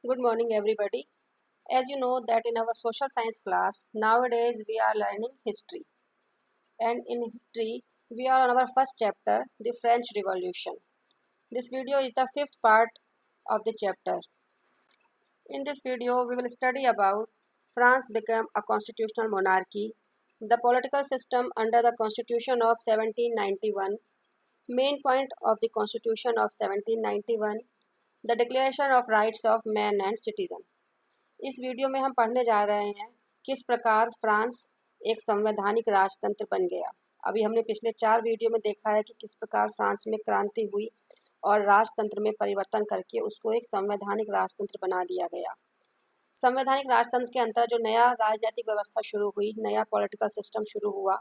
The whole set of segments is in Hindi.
Good morning, everybody. As you know that in our social science class, nowadays we are learning history. And in history, we are on our first chapter, the French Revolution. This video is the fifth part of the chapter. In this video, we will study about France became a constitutional monarchy, the political system under the Constitution of 1791, main point of the Constitution of 1791, the Declaration of Rights of Man and Citizen. इस वीडियो में हम पढ़ने जा रहे हैं किस प्रकार फ्रांस एक संवैधानिक राजतंत्र बन गया। अभी हमने पिछले 4 वीडियो में देखा है कि किस प्रकार फ्रांस में क्रांति हुई और राजतंत्र में परिवर्तन करके उसको एक संवैधानिक राजतंत्र बना दिया गया। संवैधानिक राजतंत्र के अंतर्गत जो नया राजनीतिक व्यवस्था शुरू हुई, नया पॉलिटिकल सिस्टम शुरू हुआ,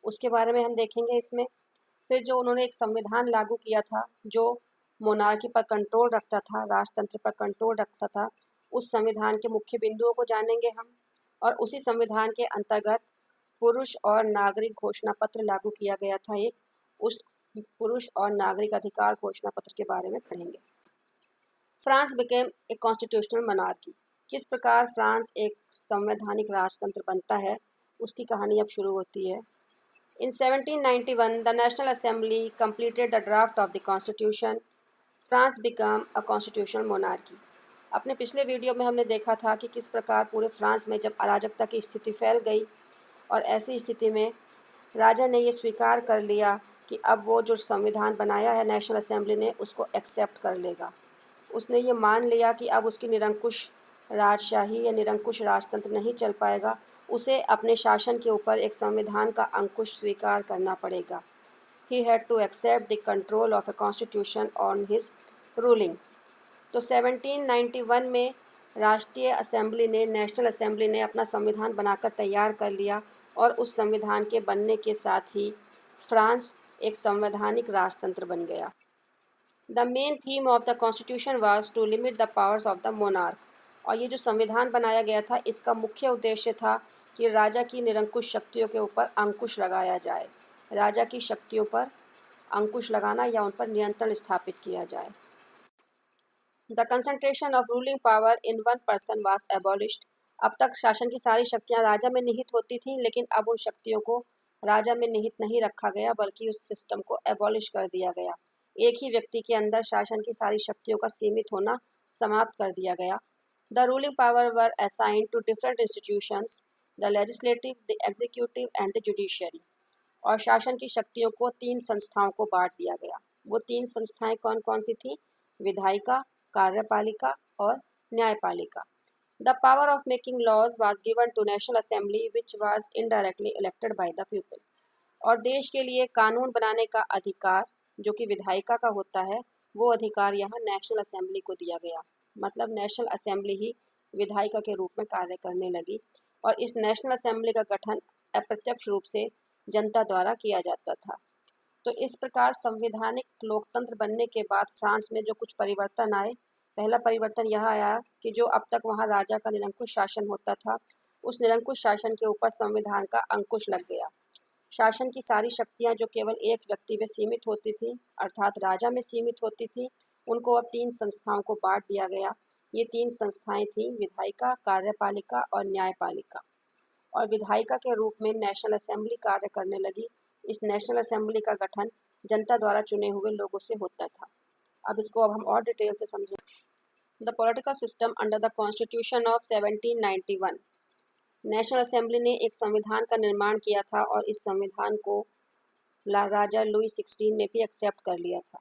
उसके बारे में हम देखेंगे इसमें। फिर जो उन्होंने एक संविधान लागू किया था जो मोनार्की पर कंट्रोल रखता था, राजतंत्र पर कंट्रोल रखता था, उस संविधान के मुख्य बिंदुओं को जानेंगे हम। और उसी संविधान के अंतर्गत पुरुष और नागरिक घोषणा पत्र लागू किया गया था एक, उस पुरुष और नागरिक अधिकार घोषणा पत्र के बारे में पढ़ेंगे। France became a constitutional monarchy. किस प्रकार फ्रांस एक संवैधानिक राजतंत्र बनता है, उसकी कहानी अब शुरू होती है। In 1791, the National Assembly completed the draft of the Constitution. France became a constitutional monarchy. अपने पिछले वीडियो में हमने देखा था कि किस प्रकार पूरे फ्रांस में जब अराजकता की स्थिति फैल गई और ऐसी स्थिति में राजा ने ये स्वीकार कर लिया कि अब वो जो संविधान बनाया है नेशनल असेंबली ने उसको एक्सेप्ट कर लेगा। उसने ये मान लिया कि अब उसकी निरंकुश राजशाही या निरंकुश राजतंत्र नहीं चल पाएगा, उसे अपने शासन के ऊपर एक संविधान का अंकुश स्वीकार करना पड़ेगा। He had to accept the control of a constitution on his ruling. तो 1791 में राष्ट्रीय असेंबली ने, नेशनल असेंबली ने अपना संविधान बनाकर तैयार कर लिया और उस संविधान के बनने के साथ ही फ्रांस एक संवैधानिक राजतंत्र बन गया। The main theme of the constitution was to limit the powers of the monarch. और ये जो संविधान बनाया गया था इसका मुख्य उद्देश्य था कि राजा की निरंकुश शक्तियों के ऊपर अंकुश लगाया जाए, राजा की शक्तियों पर अंकुश लगाना या उन पर नियंत्रण स्थापित किया जाए। The concentration of ruling power in one person was abolished. अब तक शासन की सारी शक्तियां राजा में निहित होती थीं, लेकिन अब उन शक्तियों को राजा में निहित नहीं रखा गया बल्कि उस सिस्टम को एबॉलिश कर दिया गया। एक ही व्यक्ति के अंदर शासन की सारी शक्तियों का सीमित होना समाप्त कर दिया गया। The ruling power were assigned to different institutions, the legislative, the executive and the judiciary. और शासन की शक्तियों को 3 संस्थाओं को बांट दिया गया। वो 3 संस्थाएं कौन कौन सी थी? विधायिका, कार्यपालिका और न्यायपालिका। The power of making laws was given to national assembly which was indirectly elected by the people. और देश के लिए कानून बनाने का अधिकार जो कि विधायिका का होता है, वो अधिकार यहाँ नेशनल असेंबली को दिया गया। मतलब नेशनल असेंबली ही विधायिका के रूप में कार्य करने लगी और इस नेशनल असेंबली का गठन अप्रत्यक्ष रूप से जनता द्वारा किया जाता था। तो इस प्रकार संवैधानिक लोकतंत्र बनने के बाद फ्रांस में जो कुछ परिवर्तन आए, पहला परिवर्तन यह आया कि जो अब तक वहाँ राजा का निरंकुश शासन होता था, उस निरंकुश शासन के ऊपर संविधान का अंकुश लग गया। शासन की सारी शक्तियाँ जो केवल एक व्यक्ति में सीमित होती थी, अर्थात राजा में सीमित होती थी, उनको अब 3 संस्थाओं को बांट दिया गया। ये 3 संस्थाएं थीं विधायिका, कार्यपालिका और न्यायपालिका। और विधायिका के रूप में नेशनल असेंबली कार्य करने लगी। इस नेशनल असेंबली का गठन जनता द्वारा चुने हुए लोगों से होता था। अब इसको हम और डिटेल से समझें। The political system under the constitution of 1791। National assembly ने एक संविधान का निर्माण किया था और इस संविधान को राजा लुई 16 ने भी एक्सेप्ट कर लिया था।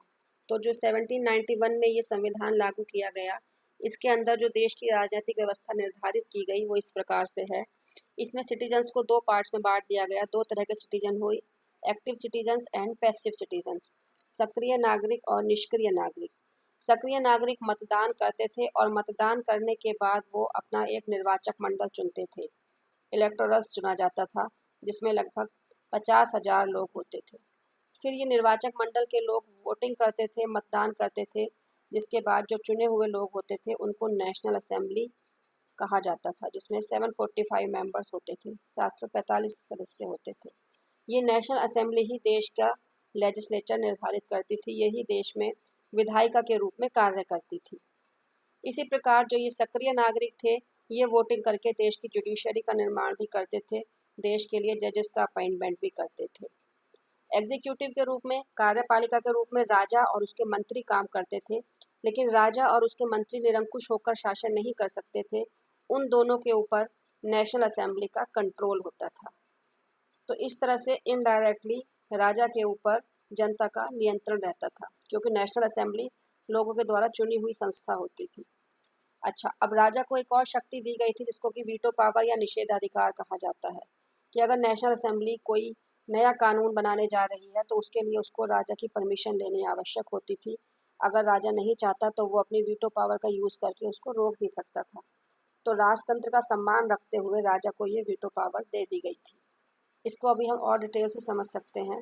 तो जो 1791 में ये संविधान लागू किया गया, इसके अंदर जो देश की राजनीतिक व्यवस्था निर्धारित की गई वो इस प्रकार से है। इसमें सिटीजन्स को 2 पार्ट्स में बांट दिया गया। 2 तरह के सिटीजन हुई, active citizens and passive citizens. सक्रिय नागरिक और निष्क्रिय नागरिक। सक्रिय नागरिक मतदान करते थे और मतदान करने के बाद वो अपना एक निर्वाचक मंडल चुनते थे। इलेक्टोरल्स चुना जाता था जिसमें लगभग 50,000 लोग होते थे। फिर ये निर्वाचक मंडल के लोग वोटिंग करते थे, मतदान करते थे, जिसके बाद जो चुने हुए लोग होते थे उनको नेशनल असेंबली कहा जाता था, जिसमें 745 मेंबर्स होते थे, 745 सदस्य होते थे। ये नेशनल असेंबली ही देश का लेजिस्लेचर निर्धारित करती थी, यही देश में विधायिका के रूप में कार्य करती थी। इसी प्रकार जो ये सक्रिय नागरिक थे, ये वोटिंग करके देश की जुडिशरी का निर्माण भी करते थे, देश के लिए जजेस का अपॉइंटमेंट भी करते थे। एग्जीक्यूटिव के रूप में, कार्यपालिका के रूप में राजा और उसके मंत्री काम करते थे, लेकिन राजा और उसके मंत्री निरंकुश होकर शासन नहीं कर सकते थे। उन दोनों के ऊपर नेशनल असेंबली का कंट्रोल होता था। तो इस तरह से इनडायरेक्टली राजा के ऊपर जनता का नियंत्रण रहता था, क्योंकि नेशनल असेंबली लोगों के द्वारा चुनी हुई संस्था होती थी। अच्छा, अब राजा को एक और शक्ति दी गई थी जिसको कि वीटो पावर या निषेधाधिकार कहा जाता है, कि अगर नेशनल असेंबली कोई नया कानून बनाने जा रही है तो उसके लिए उसको राजा की परमिशन लेनी आवश्यक होती थी। अगर राजा नहीं चाहता तो वो अपनी वीटो पावर का यूज़ करके उसको रोक भी सकता था। तो राजतंत्र का सम्मान रखते हुए राजा को ये वीटो पावर दे दी गई थी। इसको अभी हम और डिटेल से समझ सकते हैं।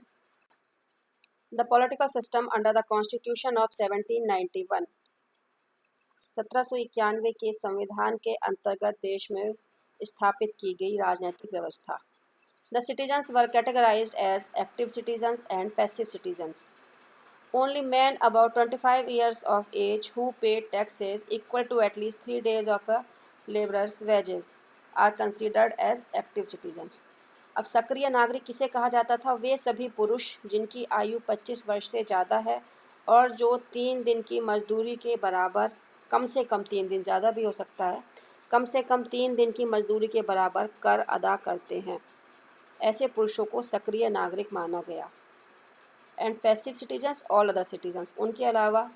The political system under the constitution of 1791, 1791 के संविधान के अंतर्गत देश में स्थापित की गई राजनीतिक व्यवस्था। The citizens were categorised as active citizens and passive citizens. Only men about 25 years of age who paid taxes equal to at least 3 days of a laborer's wages are considered as active citizens. अब सक्रिय नागरिक किसे कहा जाता था? वे सभी पुरुष जिनकी आयु 25 वर्ष से ज़्यादा है और जो 3 दिन की मजदूरी के बराबर, कम से कम 3 दिन, ज़्यादा भी हो सकता है, कम से कम 3 दिन की मजदूरी के बराबर कर अदा करते हैं। ऐसे पुरुषों को सक्रिय नागरिक माना गया। And passive citizens all other citizens, उनके अलावा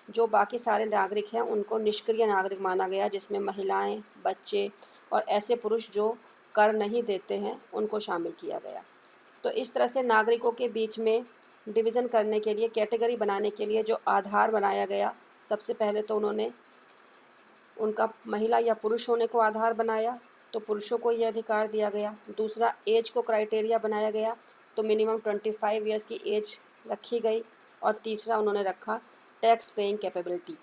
जो बाकी सारे नागरिक हैं उनको निष्क्रिय नागरिक माना गया, जिसमें महिलाएं, बच्चे और ऐसे पुरुष जो कर नहीं देते हैं उनको शामिल किया गया। तो इस तरह से नागरिकों के बीच में डिवीज़न करने के लिए, कैटेगरी बनाने के लिए जो आधार बनाया गया, सबसे पहले तो उन्होंने उनका महिला या पुरुष होने को आधार बनाया, तो पुरुषों को ये अधिकार दिया गया। दूसरा, एज को क्राइटेरिया बनाया गया, तो मिनिमम 25 ईयर्स की एज रखी गई। और तीसरा उन्होंने रखा टैक्स पेइंग कैपेबिलिटी,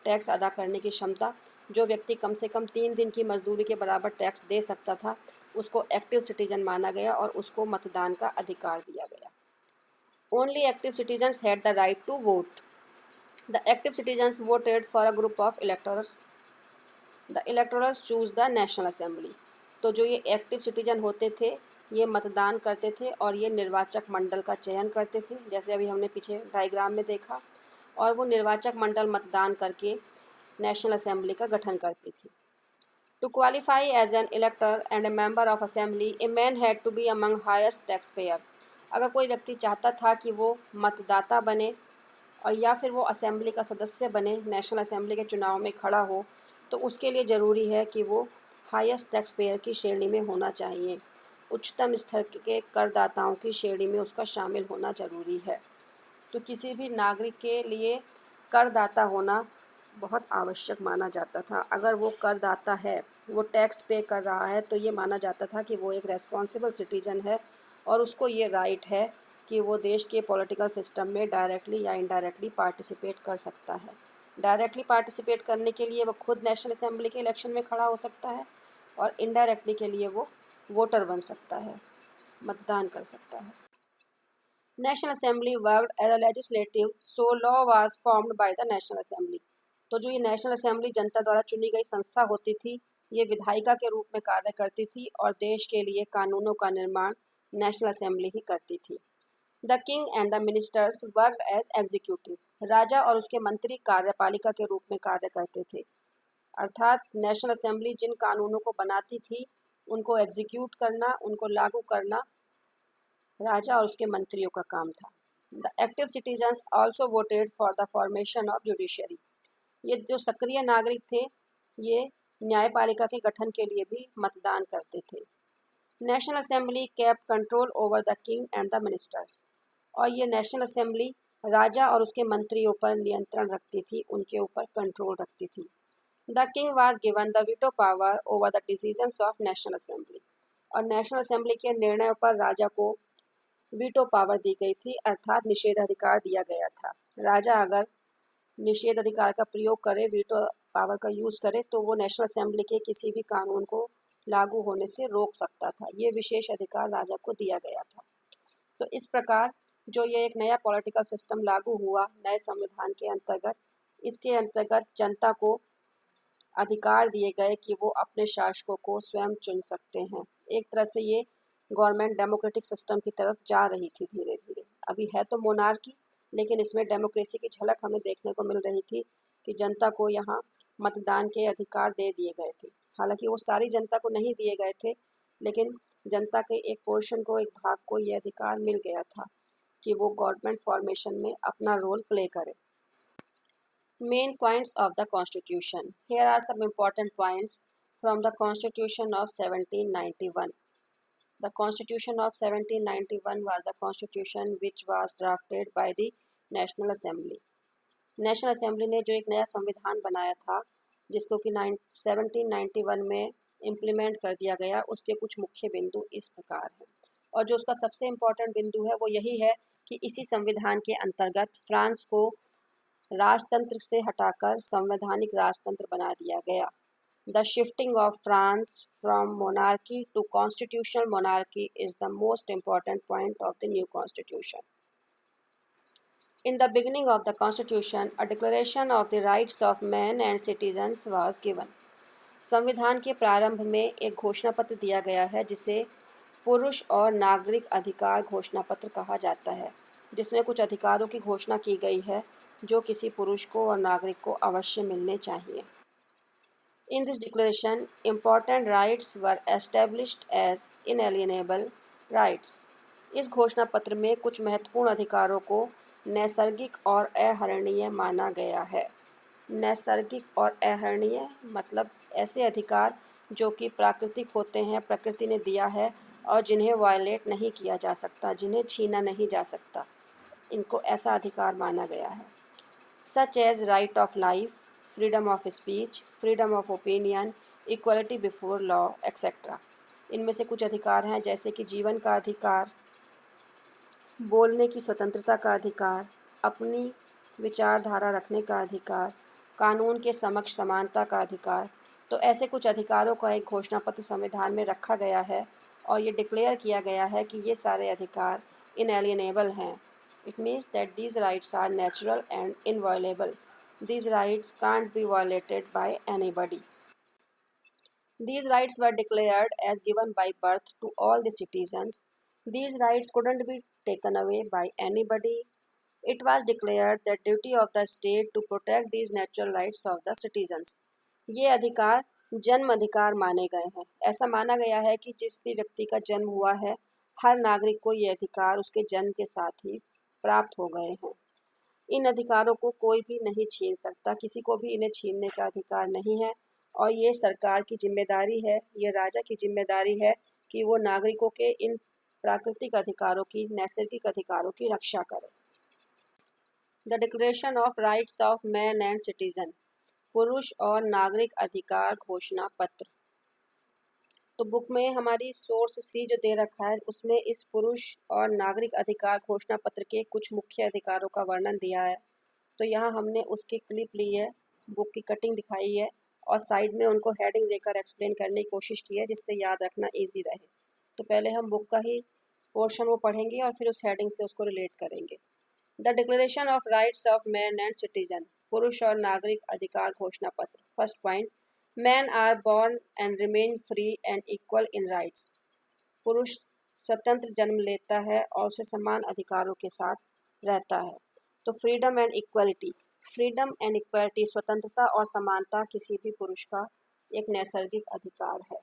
टैक्स अदा करने की क्षमता। जो व्यक्ति कम से कम 3 दिन की मजदूरी के बराबर टैक्स दे सकता था उसको एक्टिव सिटीजन माना गया और उसको मतदान का अधिकार दिया गया। Only active citizens had the right to vote. The active citizens voted for a group of electors. The electorals choose the national assembly. तो जो ये एक्टिव सिटीजन होते थे ये मतदान करते थे और ये निर्वाचक मंडल का चयन करते थे, जैसे अभी हमने पीछे डायग्राम में देखा। और वो निर्वाचक मंडल मतदान करके नेशनल असेंबली का गठन करती थी। To qualify as an elector and a member of assembly, a man had to be among highest tax payer. अगर कोई व्यक्ति चाहता था कि वो मतदाता बने और या फिर वो असेंबली का सदस्य बने, नेशनल असेंबली के चुनाव में खड़ा हो, तो उसके लिए ज़रूरी है कि वो हाईएस्ट टैक्स पेयर की श्रेणी में होना चाहिए। उच्चतम स्तर के करदाताओं की श्रेणी में उसका शामिल होना ज़रूरी है। तो किसी भी नागरिक के लिए करदाता होना बहुत आवश्यक माना जाता था। अगर वो करदाता है, वो टैक्स पे कर रहा है, तो ये माना जाता था कि वो एक रेस्पॉन्सिबल सिटीजन है और उसको ये राइट है कि वो देश के पॉलिटिकल सिस्टम में डायरेक्टली या इनडायरेक्टली पार्टिसिपेट कर सकता है। डायरेक्टली पार्टिसिपेट करने के लिए वो खुद नेशनल असेंबली के इलेक्शन में खड़ा हो सकता है और इनडायरेक्टली के लिए वो वोटर बन सकता है, मतदान कर सकता है। National assembly worked as a legislative, so law was formed by the national assembly. तो जो ये नेशनल असेंबली जनता द्वारा चुनी गई संस्था होती थी, ये विधायिका के रूप में कार्य करती थी और देश के लिए कानूनों का निर्माण नेशनल असेंबली ही करती थी। The king and the ministers worked as executive. राजा और उसके मंत्री कार्यपालिका के रूप में कार्य करते थे, अर्थात नेशनल असेंबली जिन कानूनों को बनाती थी उनको एग्जीक्यूट करना, उनको लागू करना राजा और उसके मंत्रियों का काम था। The active citizens also voted for the formation of judiciary. ये जो सक्रिय नागरिक थे ये न्यायपालिका के गठन के लिए भी मतदान करते थे। National assembly kept control over the king and the ministers. और ये नेशनल असेंबली राजा और उसके मंत्रियों पर नियंत्रण रखती थी, उनके ऊपर कंट्रोल रखती थी। The king was given the veto power over the decisions of national assembly. और नेशनल असेंबली के निर्णयों पर राजा को वीटो पावर दी गई थी, अर्थात निषेधाधिकार दिया गया था। राजा अगर निषेध अधिकार का प्रयोग करे, वीटो पावर का यूज़ करे, तो वो नेशनल असेंबली के किसी भी कानून को लागू होने से रोक सकता था। ये विशेष अधिकार राजा को दिया गया था। तो इस प्रकार जो ये एक नया पॉलिटिकल सिस्टम लागू हुआ नए संविधान के अंतर्गत, इसके अंतर्गत जनता को अधिकार दिए गए कि वो अपने शासकों को स्वयं चुन सकते हैं। एक तरह से ये गवर्नमेंट डेमोक्रेटिक सिस्टम की तरफ जा रही थी धीरे धीरे। अभी है तो मोनार्की, लेकिन इसमें डेमोक्रेसी की झलक हमें देखने को मिल रही थी कि जनता को यहाँ मतदान के अधिकार दे दिए गए थे। हालांकि वो सारी जनता को नहीं दिए गए थे, लेकिन जनता के एक पोर्शन को, एक भाग को ये अधिकार मिल गया था कि वो गवर्नमेंट फॉर्मेशन में अपना रोल प्ले करे। Main points of the Constitution. Here are some important points from the Constitution of 1791. The Constitution of 1791 was the constitution which was drafted by the National Assembly. National assembly ने जो एक नया संविधान बनाया था, जिसको कि 1791 में इम्प्लीमेंट कर दिया गया, उसके कुछ मुख्य बिंदु इस प्रकार हैं। और जो उसका सबसे इम्पोर्टेंट बिंदु है वो यही है कि इसी संविधान के अंतर्गत फ्रांस को राजतंत्र से हटाकर संवैधानिक राजतंत्र बना दिया गया। The shifting of France from monarchy to constitutional monarchy is the most important point of the new constitution. In the beginning of the Constitution, a declaration of the rights of men and citizens was given. संविधान के प्रारंभ में एक घोषणा पत्र दिया गया है जिसे पुरुष और नागरिक अधिकार घोषणा पत्र कहा जाता है, जिसमें कुछ अधिकारों की घोषणा की गई है जो किसी पुरुष को और नागरिक को अवश्य मिलने चाहिए। In this declaration, important rights were established as inalienable rights. इस घोषणा पत्र में कुछ महत्वपूर्ण अधिकारों को नैसर्गिक और अहरणीय माना गया है। नैसर्गिक और अहरणीय मतलब ऐसे अधिकार जो कि प्राकृतिक होते हैं, प्रकृति ने दिया है और जिन्हें वायलेट नहीं किया जा सकता, जिन्हें छीना नहीं जा सकता, इनको ऐसा अधिकार माना गया है। Such as right of life, freedom of speech, freedom of opinion, equality before law etcetera. इनमें से कुछ अधिकार हैं जैसे कि जीवन का अधिकार, बोलने की स्वतंत्रता का अधिकार, अपनी विचारधारा रखने का अधिकार, कानून के समक्ष समानता का अधिकार। तो ऐसे कुछ अधिकारों का एक घोषणा पत्र संविधान में रखा गया है और ये डिक्लेयर किया गया है कि ये सारे अधिकार इनएलिएनेबल हैं। It means that these rights are natural and inviolable. These rights can't be violated by anybody. These rights were declared as given by birth to all the citizens. These rights couldn't be taken away by anybody. It was declared the duty of the state to protect these natural rights of the citizens. ये अधिकार जन्म अधिकार माने गए हैं। ऐसा माना गया है कि जिस भी व्यक्ति का जन्म हुआ है, हर नागरिक को ये अधिकार उसके जन्म के साथ ही प्राप्त हो गए हैं। इन अधिकारों को कोई भी नहीं छीन सकता, किसी को भी इन्हें छीनने का अधिकार नहीं है और ये सरकार की जिम्मेदारी है, ये राजा की जिम्मेदारी है कि वो नागरिकों के इन प्राकृतिक अधिकारों की, नैसर्गिक अधिकारों की रक्षा करे। The declaration of rights of man and citizen, पुरुष और नागरिक अधिकार घोषणा पत्र। तो बुक में हमारी सोर्स सी जो दे रखा है उसमें इस पुरुष और नागरिक अधिकार घोषणा पत्र के कुछ मुख्य अधिकारों का वर्णन दिया है। तो यहाँ हमने उसकी क्लिप ली है, बुक की कटिंग दिखाई है और साइड में उनको हेडिंग देकर एक्सप्लेन करने की कोशिश की है जिससे याद रखना इजी रहे। तो पहले हम बुक का ही पोर्शन वो पढ़ेंगे और फिर उस हेडिंग से उसको रिलेट करेंगे। The declaration of rights of man and citizen, पुरुष और नागरिक अधिकार घोषणा पत्र। First point, man are born and remain free and equal in rights. पुरुष स्वतंत्र जन्म लेता है और उसे समान अधिकारों के साथ रहता है। तो freedom and equality, freedom and equality, स्वतंत्रता और समानता किसी भी पुरुष का एक नैसर्गिक अधिकार है।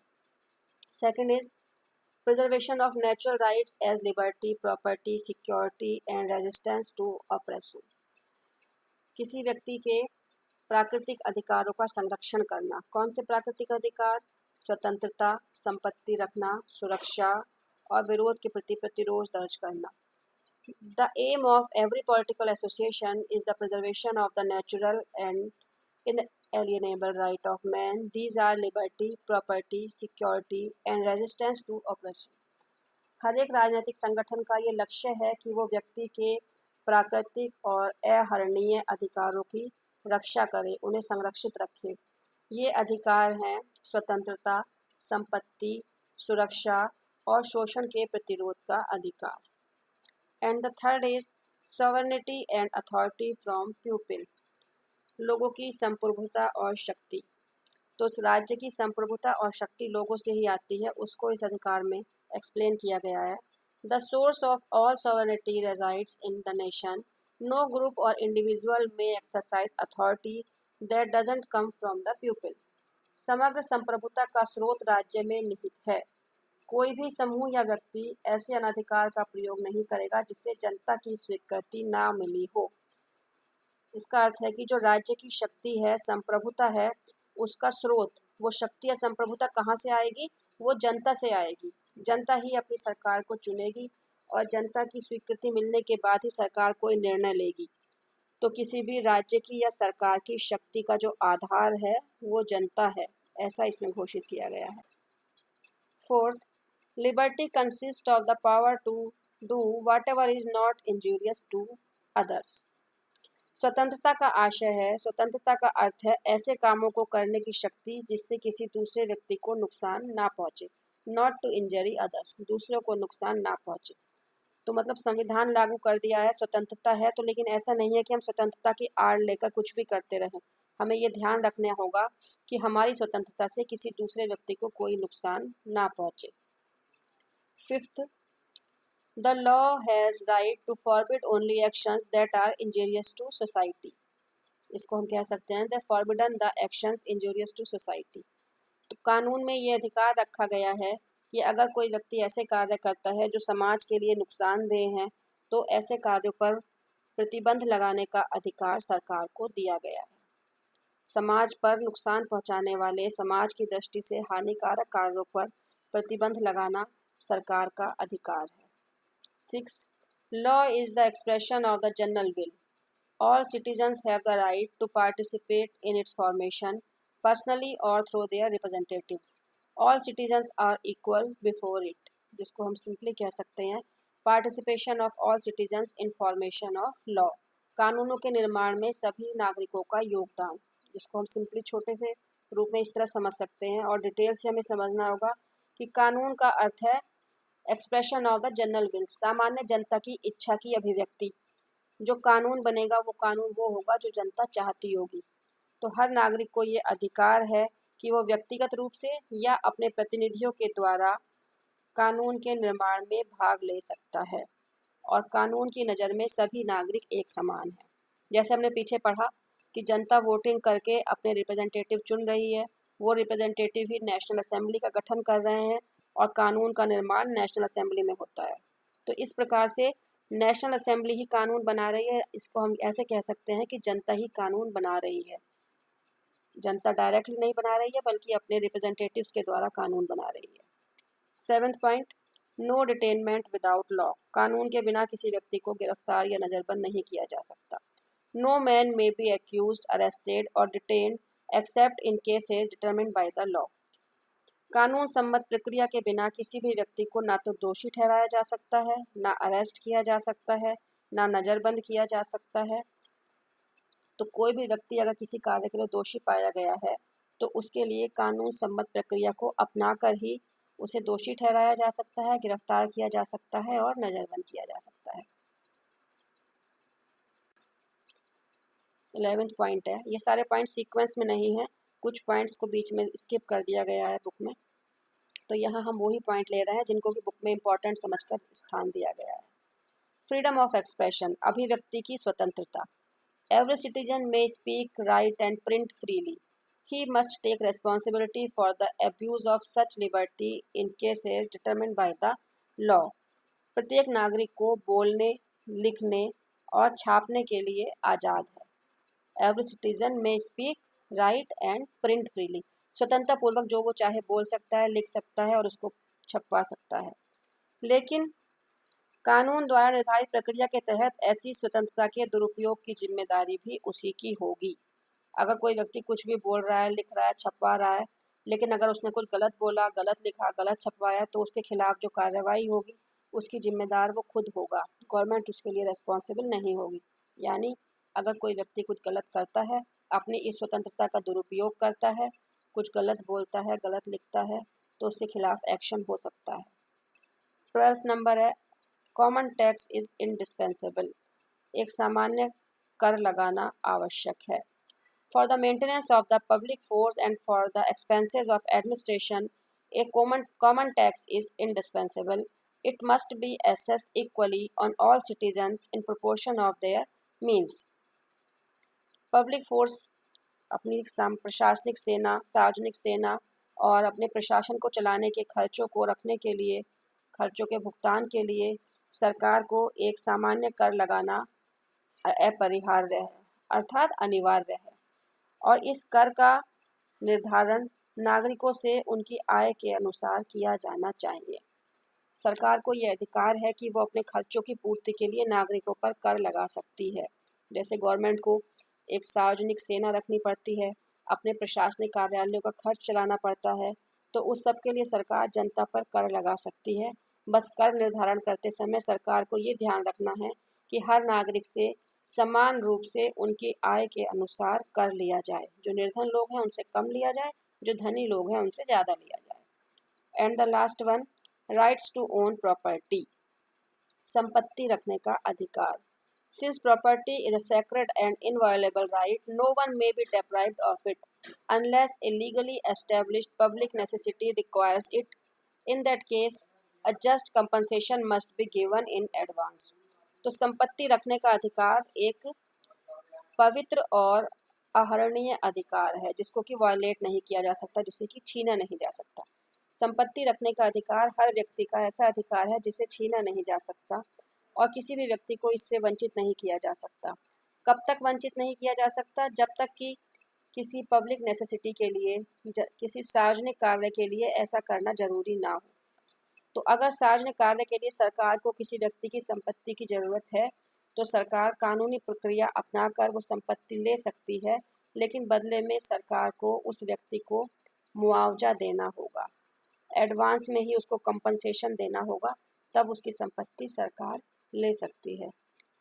Second is preservation of natural rights as liberty, property, security and resistance to oppression. किसी व्यक्ति के प्राकृतिक अधिकारों का संरक्षण करना। कौन से प्राकृतिक अधिकार? स्वतंत्रता, संपत्ति रखना, सुरक्षा और विरोध के प्रति प्रतिरोध दर्ज करना। The aim of every political association is the preservation of the natural and inalienable right of man. These are liberty, property, security and resistance to oppression. हर एक राजनीतिक संगठन का ये लक्ष्य है कि वो व्यक्ति के प्राकृतिक और अहरणीय अधिकारों की रक्षा करे, उन्हें संरक्षित रखे। ये अधिकार हैं स्वतंत्रता, संपत्ति, सुरक्षा और शोषण के प्रतिरोध का अधिकार। And the third is sovereignty and authority from people, लोगों की संप्रभुता और शक्ति। तो उस राज्य की संप्रभुता और शक्ति लोगों से ही आती है, उसको इस अधिकार में एक्सप्लेन किया गया है। The source of all sovereignty resides in the nation. No group or individual may exercise authority that doesn't come from the people. समग्र संप्रभुता का स्रोत राज्य में निहित है। कोई भी समूह या व्यक्ति ऐसे अनाधिकार का प्रयोग नहीं करेगा जिससे जनता की स्वीकृति ना मिली हो। इसका अर्थ है कि जो राज्य की शक्ति है, संप्रभुता है, उसका स्रोत, वो शक्ति या संप्रभुता कहाँ से आएगी? वो जनता से आएगी। जनता ही अपनी सरकार को चुनेगी और जनता की स्वीकृति मिलने के बाद ही सरकार कोई निर्णय लेगी। तो किसी भी राज्य की या सरकार की शक्ति का जो आधार है वो जनता है, ऐसा इसमें घोषित किया गया है। Fourth, liberty consist of the power to do whatever is not injurious to others. स्वतंत्रता का आशय है, स्वतंत्रता का अर्थ है ऐसे कामों को करने की शक्ति जिससे किसी दूसरे व्यक्ति को नुकसान ना पहुंचे। नॉट टू इंजरी अदर्स, दूसरों को नुकसान ना पहुंचे। तो मतलब संविधान लागू कर दिया है, स्वतंत्रता है, तो लेकिन ऐसा नहीं है कि हम स्वतंत्रता की आड़ लेकर कुछ भी करते रहें। हमें ये ध्यान रखना होगा कि हमारी स्वतंत्रता से किसी दूसरे व्यक्ति को कोई नुकसान ना पहुंचे। Fifth, the law has right to forbid only actions that are injurious to society. इसको हम कह सकते हैं the forbidden the actions injurious to society. तो कानून में ये अधिकार रखा गया है कि अगर कोई व्यक्ति ऐसे कार्य करता है जो समाज के लिए नुकसानदेह हैं, तो ऐसे कार्यों पर प्रतिबंध लगाने का अधिकार सरकार को दिया गया है। समाज पर नुकसान पहुंचाने वाले, समाज की दृष्टि से हानिकारक कार्यों पर प्रतिबंध लगाना सरकार का अधिकार है। 6. Law is the expression of the general will. All citizens have the right to participate in its formation personally or through their representatives. All citizens are equal before it, जिसको हम सिंपली कह सकते हैं participation of all citizens in formation of law. कानूनों के निर्माण में सभी नागरिकों का योगदान, जिसको हम सिंपली छोटे से रूप में इस तरह समझ सकते हैं, और डिटेल से हमें समझना होगा कि कानून का अर्थ है expression of the general will, सामान्य जनता की इच्छा की अभिव्यक्ति। जो कानून बनेगा वो कानून वो होगा जो जनता चाहती होगी। तो हर नागरिक को ये अधिकार है कि वो व्यक्तिगत रूप से या अपने प्रतिनिधियों के द्वारा कानून के निर्माण में भाग ले सकता है, और कानून की नज़र में सभी नागरिक एक समान हैं। जैसे हमने पीछे पढ़ा कि जनता वोटिंग करके अपने रिप्रेजेंटेटिव चुन रही है, वो रिप्रेजेंटेटिव ही नेशनल असेंबली का गठन कर रहे हैं और कानून का निर्माण नेशनल असेंबली में होता है। तो इस प्रकार से नेशनल असेंबली ही कानून बना रही है। इसको हम ऐसे कह सकते हैं कि जनता ही कानून बना रही है। जनता डायरेक्टली नहीं बना रही है बल्कि अपने रिप्रेजेंटेटिव्स के द्वारा कानून बना रही है। 7th point, no detainment without law. कानून के बिना किसी व्यक्ति को गिरफ्तार या नज़रबंद नहीं किया जा सकता। No man may be accused, arrested or detained except in cases determined by the law. कानून सम्मत प्रक्रिया के बिना किसी भी व्यक्ति को ना तो दोषी ठहराया जा सकता है, ना अरेस्ट किया जा सकता है, ना नज़रबंद किया जा सकता है। तो कोई भी व्यक्ति अगर किसी कार्य के लिए दोषी पाया गया है तो उसके लिए कानून सम्मत प्रक्रिया को अपनाकर ही उसे दोषी ठहराया जा सकता है, गिरफ्तार किया जा सकता है और नज़रबंद किया जा सकता है। 11th पॉइंट है, ये सारे पॉइंट सीक्वेंस में नहीं है, कुछ पॉइंट्स को बीच में स्किप कर दिया गया है बुक में। तो यहाँ हम वही पॉइंट ले रहे हैं जिनको कि बुक में इम्पोर्टेंट समझकर स्थान दिया गया है। फ्रीडम ऑफ एक्सप्रेशन, अभिव्यक्ति की स्वतंत्रता। Every citizen may speak, write and print freely. He must take responsibility for the abuse of such liberty in cases determined by the law. प्रत्येक नागरिक को बोलने, लिखने और छापने के लिए आज़ाद है। Every citizen may speak, write and print freely. स्वतंत्रता पूर्वक जो वो चाहे बोल सकता है, लिख सकता है और उसको छपवा सकता है, लेकिन कानून द्वारा निर्धारित प्रक्रिया के तहत ऐसी स्वतंत्रता के दुरुपयोग की जिम्मेदारी भी उसी की होगी। अगर कोई व्यक्ति कुछ भी बोल रहा है, लिख रहा है, छपवा रहा है, लेकिन अगर उसने कुछ गलत बोला, गलत लिखा, गलत छपवाया, तो उसके खिलाफ जो कार्रवाई होगी उसकी जिम्मेदार वो खुद होगा, गवर्नमेंट उसके लिए रिस्पॉन्सिबल नहीं होगी। यानी अगर कोई व्यक्ति कुछ गलत करता है, अपनी इस स्वतंत्रता का दुरुपयोग करता है, कुछ गलत बोलता है, गलत लिखता है, तो उसके खिलाफ एक्शन हो सकता है। 12th नंबर है, कॉमन टैक्स इज इंडिस्पेंसेबल। एक सामान्य कर लगाना आवश्यक है। For the maintenance of the public force and for the expenses of administration, a common tax is indispensable. It must be assessed equally on all citizens in proportion of their means. Public force अपनी प्रशासनिक सेना, सार्वजनिक सेना और अपने प्रशासन को चलाने के खर्चों को रखने के लिए, खर्चों के भुगतान के लिए सरकार को एक सामान्य कर लगाना अपरिहार्य है, अर्थात अनिवार्य है। और इस कर का निर्धारण नागरिकों से उनकी आय के अनुसार किया जाना चाहिए। सरकार को यह अधिकार है कि वो अपने खर्चों की पूर्ति के लिए नागरिकों पर कर लगा सकती है। जैसे गवर्नमेंट को एक सार्वजनिक सेना रखनी पड़ती है, अपने प्रशासनिक कार्यालयों का खर्च चलाना पड़ता है, तो उस सब के लिए सरकार जनता पर कर लगा सकती है। बस कर निर्धारण करते समय सरकार को ये ध्यान रखना है कि हर नागरिक से समान रूप से उनकी आय के अनुसार कर लिया जाए। जो निर्धन लोग हैं उनसे कम लिया जाए, जो धनी लोग हैं उनसे ज़्यादा लिया जाए। And the last one, rights to own property, संपत्ति रखने का अधिकार। Since property is a sacred and inviolable right, no one may be deprived of it unless a legally established public necessity requires it. In that case, a just compensation must be given in advance. तो संपत्ति रखने का अधिकार एक पवित्र और आहरणीय अधिकार है जिसको कि वायलेट नहीं किया जा सकता, जिसे कि छीना नहीं जा सकता। संपत्ति रखने का अधिकार हर व्यक्ति का ऐसा अधिकार है जिसे छीना नहीं जा सकता और किसी भी व्यक्ति को इससे वंचित नहीं किया जा सकता। कब तक वंचित नहीं किया जा सकता? जब तक कि किसी पब्लिक नेसेसिटी के लिए, किसी सार्वजनिक कार्य के लिए ऐसा करना जरूरी ना हो। तो अगर सार्वजनिक कार्य के लिए सरकार को किसी व्यक्ति की संपत्ति की ज़रूरत है तो सरकार कानूनी प्रक्रिया अपनाकर वो संपत्ति ले सकती है, लेकिन बदले में सरकार को उस व्यक्ति को मुआवजा देना होगा, एडवांस में ही उसको कंपनसेशन देना होगा, तब उसकी संपत्ति सरकार ले सकती है।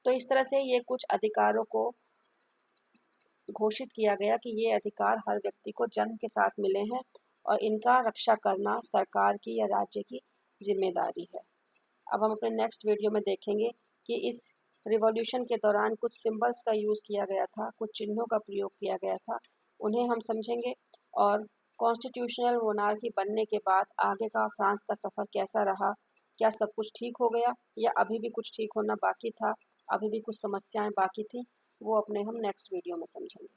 तो इस तरह से ये कुछ अधिकारों को घोषित किया गया कि ये अधिकार हर व्यक्ति को जन्म के साथ मिले हैं और इनका रक्षा करना सरकार की या राज्य की जिम्मेदारी है। अब हम अपने नेक्स्ट वीडियो में देखेंगे कि इस रिवॉल्यूशन के दौरान कुछ सिंबल्स का यूज़ किया गया था, कुछ चिन्हों का प्रयोग किया गया था, उन्हें हम समझेंगे और कॉन्स्टिट्यूशनल मोनार्की बनने के बाद आगे का फ्रांस का सफ़र कैसा रहा, क्या सब कुछ ठीक हो गया या अभी भी कुछ ठीक होना बाकी था, अभी भी कुछ समस्याएं बाकी थी, वो अपने हम नेक्स्ट वीडियो में समझेंगे।